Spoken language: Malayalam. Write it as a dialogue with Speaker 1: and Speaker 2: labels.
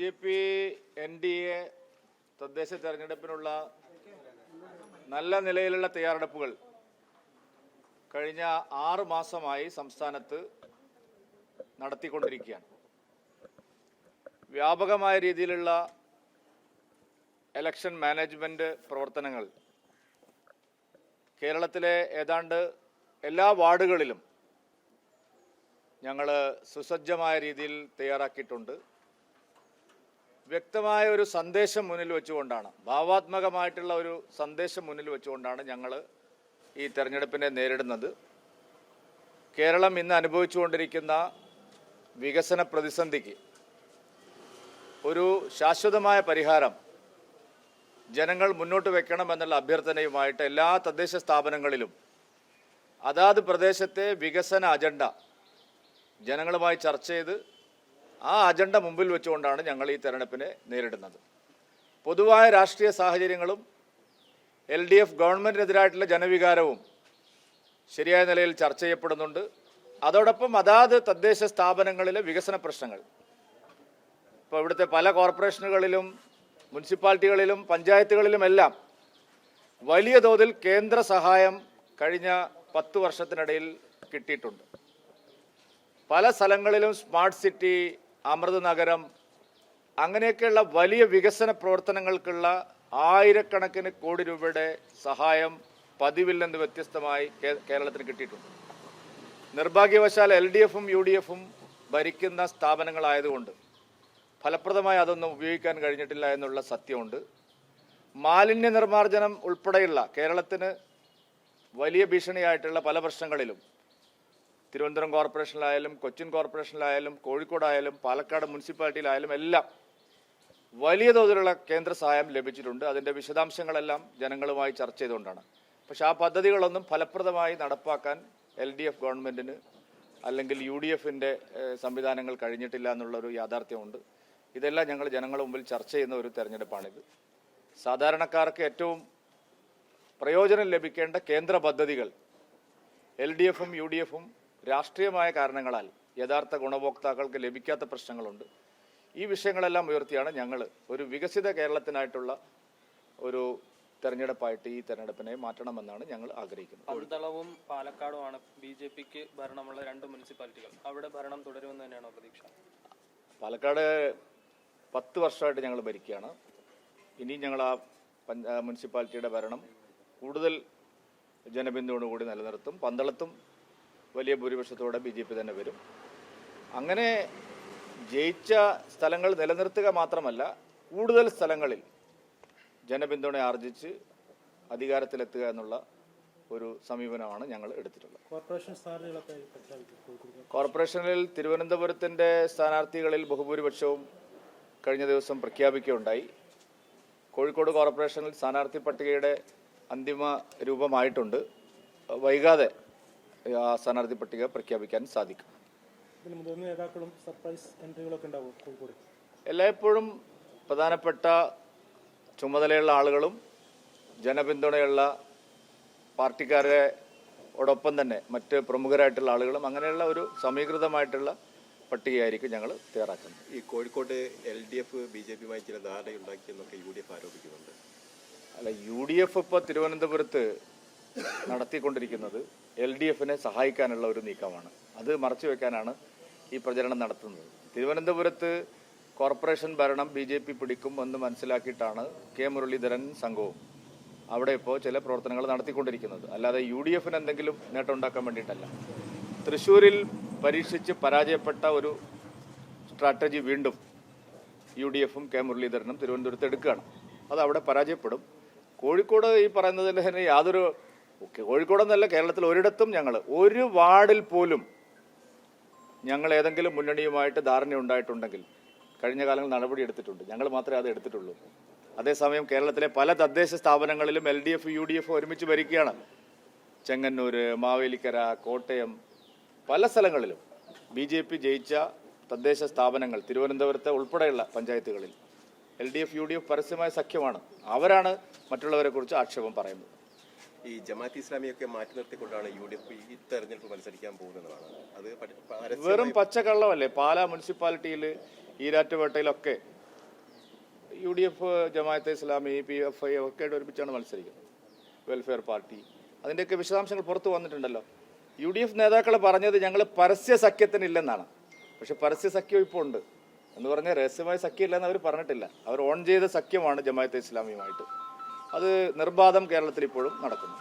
Speaker 1: BJP NDA തദ്ദേശ തെരഞ്ഞെടുപ്പിനുള്ള നല്ല നിലയിലുള്ള തയ്യാറെടുപ്പുകൾ കഴിഞ്ഞ 6 മാസമായി സംസ്ഥാനത്ത് നടത്തിക്കൊണ്ടിരിക്കുകയാണ്. വ്യാപകമായ രീതിയിലുള്ള ഇലക്ഷൻ മാനേജ്മെന്റ് പ്രവർത്തനങ്ങൾ കേരളത്തിലെ ഏതാണ്ട് എല്ലാ വാർഡുകളിലും ഞങ്ങൾ സുസജ്ജമായ രീതിയിൽ തയ്യാറാക്കിയിട്ടുണ്ട്. വ്യക്തമായ ഒരു സന്ദേശം മുന്നിൽ വെച്ചുകൊണ്ടാണ്, ഭാവാത്മകമായിട്ടുള്ള ഒരു സന്ദേശം മുന്നിൽ വെച്ചുകൊണ്ടാണ് ഞങ്ങൾ ഈ തെരഞ്ഞെടുപ്പിനെ നേരിടുന്നത്. കേരളം ഇന്ന് അനുഭവിച്ചുകൊണ്ടിരിക്കുന്ന വികസന പ്രതിസന്ധിക്ക് ഒരു ശാശ്വതമായ പരിഹാരം ജനങ്ങൾ മുന്നോട്ട് വെക്കണമെന്നുള്ള അഭ്യർത്ഥനയുമായിട്ട് എല്ലാ തദ്ദേശ സ്ഥാപനങ്ങളിലും അതാത് പ്രദേശത്തെ വികസന അജണ്ട ജനങ്ങളുമായി ചർച്ച ചെയ്ത് ആ അജണ്ട മുമ്പിൽ വെച്ചുകൊണ്ടാണ് ഞങ്ങൾ ഈ തെരഞ്ഞെടുപ്പിനെ നേരിടുന്നത്. പൊതുവായ രാഷ്ട്രീയ സാഹചര്യങ്ങളും LDF ഗവൺമെൻറ്റിനെതിരായിട്ടുള്ള ജനവികാരവും ശരിയായ നിലയിൽ ചർച്ച ചെയ്യപ്പെടുന്നുണ്ട്. അതോടൊപ്പം അതാത് തദ്ദേശ സ്ഥാപനങ്ങളിലെ വികസന പ്രശ്നങ്ങൾ, ഇപ്പോൾ ഇവിടുത്തെ പല കോർപ്പറേഷനുകളിലും മുനിസിപ്പാലിറ്റികളിലും പഞ്ചായത്തുകളിലുമെല്ലാം വലിയ തോതിൽ കേന്ദ്ര സഹായം കഴിഞ്ഞ 10 വർഷത്തിനിടയിൽ കിട്ടിയിട്ടുണ്ട്. പല സ്ഥലങ്ങളിലും സ്മാർട്ട് സിറ്റി, അമൃത് നഗരം, അങ്ങനെയൊക്കെയുള്ള വലിയ വികസന പ്രവർത്തനങ്ങൾക്കുള്ള ആയിരക്കണക്കിന് കോടി രൂപയുടെ സഹായം പതിവിൽ നിന്ന് വ്യത്യസ്തമായി കേരളത്തിന് കിട്ടിയിട്ടുണ്ട്. നിർഭാഗ്യവശാൽ LDFും UDFും ഭരിക്കുന്ന സ്ഥാപനങ്ങളായതുകൊണ്ട് ഫലപ്രദമായി അതൊന്നും ഉപയോഗിക്കാൻ കഴിഞ്ഞിട്ടില്ല എന്നുള്ള സത്യമുണ്ട്. മാലിന്യ നിർമ്മാർജ്ജനം ഉൾപ്പെടെയുള്ള കേരളത്തിന് വലിയ ഭീഷണിയായിട്ടുള്ള പല പ്രശ്നങ്ങളിലും തിരുവനന്തപുരം കോർപ്പറേഷനിലായാലും കൊച്ചിൻ കോർപ്പറേഷനിലായാലും കോഴിക്കോടായാലും പാലക്കാട് മുനിസിപ്പാലിറ്റിയിലായാലും എല്ലാം വലിയ തോതിലുള്ള കേന്ദ്ര സഹായം ലഭിച്ചിട്ടുണ്ട്. അതിൻ്റെ വിശദാംശങ്ങളെല്ലാം ജനങ്ങളുമായി ചർച്ച ചെയ്തുകൊണ്ടാണ്. പക്ഷേ ആ പദ്ധതികളൊന്നും ഫലപ്രദമായി നടപ്പാക്കാൻ LDF ഗവൺമെൻറ്റിന് അല്ലെങ്കിൽ UDFിൻ്റെ സംവിധാനങ്ങൾ കഴിഞ്ഞിട്ടില്ല എന്നുള്ളൊരു യാഥാർത്ഥ്യമുണ്ട്. ഇതെല്ലാം ഞങ്ങൾ ജനങ്ങളുടെ മുമ്പിൽ ചർച്ച ചെയ്യുന്ന ഒരു തെരഞ്ഞെടുപ്പാണിത്. സാധാരണക്കാർക്ക് ഏറ്റവും പ്രയോജനം ലഭിക്കേണ്ട കേന്ദ്ര പദ്ധതികൾ LDFും UDFും രാഷ്ട്രീയമായ കാരണങ്ങളാൽ യഥാർത്ഥ ഗുണഭോക്താക്കൾക്ക് ലഭിക്കാത്ത പ്രശ്നങ്ങളുണ്ട്. ഈ വിഷയങ്ങളെല്ലാം ഉയർത്തിയാണ് ഞങ്ങൾ ഒരു വികസിത കേരളത്തിനായിട്ടുള്ള ഒരു തെരഞ്ഞെടുപ്പായിട്ട് ഈ തെരഞ്ഞെടുപ്പിനെ മാറ്റണമെന്നാണ് ഞങ്ങൾ ആഗ്രഹിക്കുന്നത്.
Speaker 2: പന്തളവും പാലക്കാടുമാണ് BJPക്ക് ഭരണമുള്ള 2 മുനിസിപ്പാലിറ്റികൾ. അവിടെ ഭരണം തുടരുമെന്ന് തന്നെയാണോ പ്രതീക്ഷ?
Speaker 1: പാലക്കാട് 10 വർഷമായിട്ട് ഞങ്ങൾ ഭരിക്കുകയാണ്. ഇനി ഞങ്ങൾ ആ മുനിസിപ്പാലിറ്റിയുടെ ഭരണം കൂടുതൽ ജനബിന്ദുവോടുകൂടി നിലനിർത്തും. പന്തളത്തും വലിയ ഭൂരിപക്ഷത്തോടെ BJP തന്നെ വരും. അങ്ങനെ ജയിച്ച സ്ഥലങ്ങൾ നിലനിർത്തുക മാത്രമല്ല, കൂടുതൽ സ്ഥലങ്ങളിൽ ജനപിന്തുണ ആർജിച്ച് അധികാരത്തിലെത്തുക എന്നുള്ള ഒരു സമീപനമാണ് ഞങ്ങൾ എടുത്തിട്ടുള്ളത്. കോർപ്പറേഷനിൽ തിരുവനന്തപുരത്തിൻ്റെ സ്ഥാനാർത്ഥികളിൽ ബഹുഭൂരിപക്ഷവും കഴിഞ്ഞ ദിവസം പ്രഖ്യാപിക്കുകയുണ്ടായി. കോഴിക്കോട് കോർപ്പറേഷനിൽ സ്ഥാനാർത്ഥി പട്ടികയുടെ അന്തിമ രൂപമായിട്ടുണ്ട്. വൈകാതെ ആ സ്ഥാനാർത്ഥി പട്ടിക പ്രഖ്യാപിക്കാൻ സാധിക്കും. എല്ലായ്പ്പോഴും പ്രധാനപ്പെട്ട ചുമതലയുള്ള ആളുകളും ജനപിന്തുണയുള്ള പാർട്ടിക്കാരോടൊപ്പം തന്നെ മറ്റ് പ്രമുഖരായിട്ടുള്ള ആളുകളും അങ്ങനെയുള്ള ഒരു സമീകൃതമായിട്ടുള്ള പട്ടികയായിരിക്കും ഞങ്ങൾ തയ്യാറാക്കുന്നത്.
Speaker 3: ഈ കോഴിക്കോട് LDF BJPയുമായി ചില ധാരണയുണ്ടാക്കിയെന്നൊക്കെ UDF ആരോപിക്കുന്നുണ്ട്.
Speaker 1: അല്ല, UDF ഇപ്പോൾ തിരുവനന്തപുരത്ത് നടത്തിക്കൊണ്ടിരിക്കുന്നത് LDFനെ സഹായിക്കാനുള്ള ഒരു നീക്കമാണ്. അത് മറച്ചു വെക്കാനാണ് ഈ പ്രചരണം നടത്തുന്നത്. തിരുവനന്തപുരത്ത് കോർപ്പറേഷൻ ഭരണം BJP പിടിക്കും എന്ന് മനസ്സിലാക്കിയിട്ടാണ് K മുരളീധരൻ സംഘവും അവിടെ ഇപ്പോൾ ചില പ്രവർത്തനങ്ങൾ നടത്തിക്കൊണ്ടിരിക്കുന്നത്. അല്ലാതെ UDFന് എന്തെങ്കിലും നേട്ടം ഉണ്ടാക്കാൻ വേണ്ടിയിട്ടല്ല. തൃശ്ശൂരിൽ പരീക്ഷിച്ച് പരാജയപ്പെട്ട ഒരു സ്ട്രാറ്റജി വീണ്ടും UDFും K മുരളീധരനും തിരുവനന്തപുരത്ത് എടുക്കുകയാണ്. അത് അവിടെ പരാജയപ്പെടും. കോഴിക്കോട് ഈ പറയുന്നതിൽ തന്നെ യാതൊരു, കോഴിക്കോടെന്നല്ല, കേരളത്തിൽ ഒരിടത്തും ഞങ്ങൾ ഒരു വാർഡിൽ പോലും ഞങ്ങൾ ഏതെങ്കിലും മുന്നണിയുമായിട്ട് ധാരണ ഉണ്ടായിട്ടുണ്ടെങ്കിൽ കഴിഞ്ഞ കാലങ്ങളിൽ നടപടി എടുത്തിട്ടുണ്ട്. ഞങ്ങൾ മാത്രമേ അത് എടുത്തിട്ടുള്ളൂ. അതേസമയം കേരളത്തിലെ പല തദ്ദേശ സ്ഥാപനങ്ങളിലും LDF UDF ഒരുമിച്ച് ഭരിക്കുകയാണ്. ചെങ്ങന്നൂർ, മാവേലിക്കര, കോട്ടയം, പല സ്ഥലങ്ങളിലും BJP ജയിച്ച തദ്ദേശ സ്ഥാപനങ്ങൾ, തിരുവനന്തപുരത്തെ ഉൾപ്പെടെയുള്ള പഞ്ചായത്തുകളിൽ LDF UDF പരസ്യമായ സഖ്യമാണ്. അവരാണ് മറ്റുള്ളവരെ കുറിച്ച് ആക്ഷേപം പറയുന്നത്.
Speaker 3: ഈ ജമാഅത്ത് ഇസ്ലാമിയൊക്കെ മാറ്റി നിർത്തിക്കൊണ്ടാണ് UDF ഈ തെരഞ്ഞെടുപ്പ് മത്സരിക്കാൻ പോകുന്നതാണ്. അത്
Speaker 1: വെറും പച്ചക്കള്ളമല്ലേ. പാലാ മുനിസിപ്പാലിറ്റിയിൽ, ഈരാറ്റുപേട്ടയിലൊക്കെ UDF, ജമാഅത്തെ ഇസ്ലാമി, PFI ഒക്കെ ആയിട്ട് ഒരുമിച്ചാണ് മത്സരിക്കുന്നത്. വെൽഫെയർ പാർട്ടി, അതിൻ്റെയൊക്കെ വിശദാംശങ്ങൾ പുറത്തു വന്നിട്ടുണ്ടല്ലോ. UDF നേതാക്കൾ പറഞ്ഞത് ഞങ്ങൾ പരസ്യ സഖ്യത്തിനില്ലെന്നാണ്. പക്ഷെ പരസ്യ സഖ്യം ഇപ്പോൾ ഉണ്ട് എന്ന് പറഞ്ഞാൽ രഹസ്യമായ സഖ്യമില്ലെന്ന് അവർ പറഞ്ഞിട്ടില്ല. അവർ ഓൺ ചെയ്ത സഖ്യമാണ് ജമാഅത്തെ ഇസ്ലാമിയുമായിട്ട്. അത് നിർബാധം കേരളത്തിൽ ഇപ്പോഴും നടക്കുന്നു.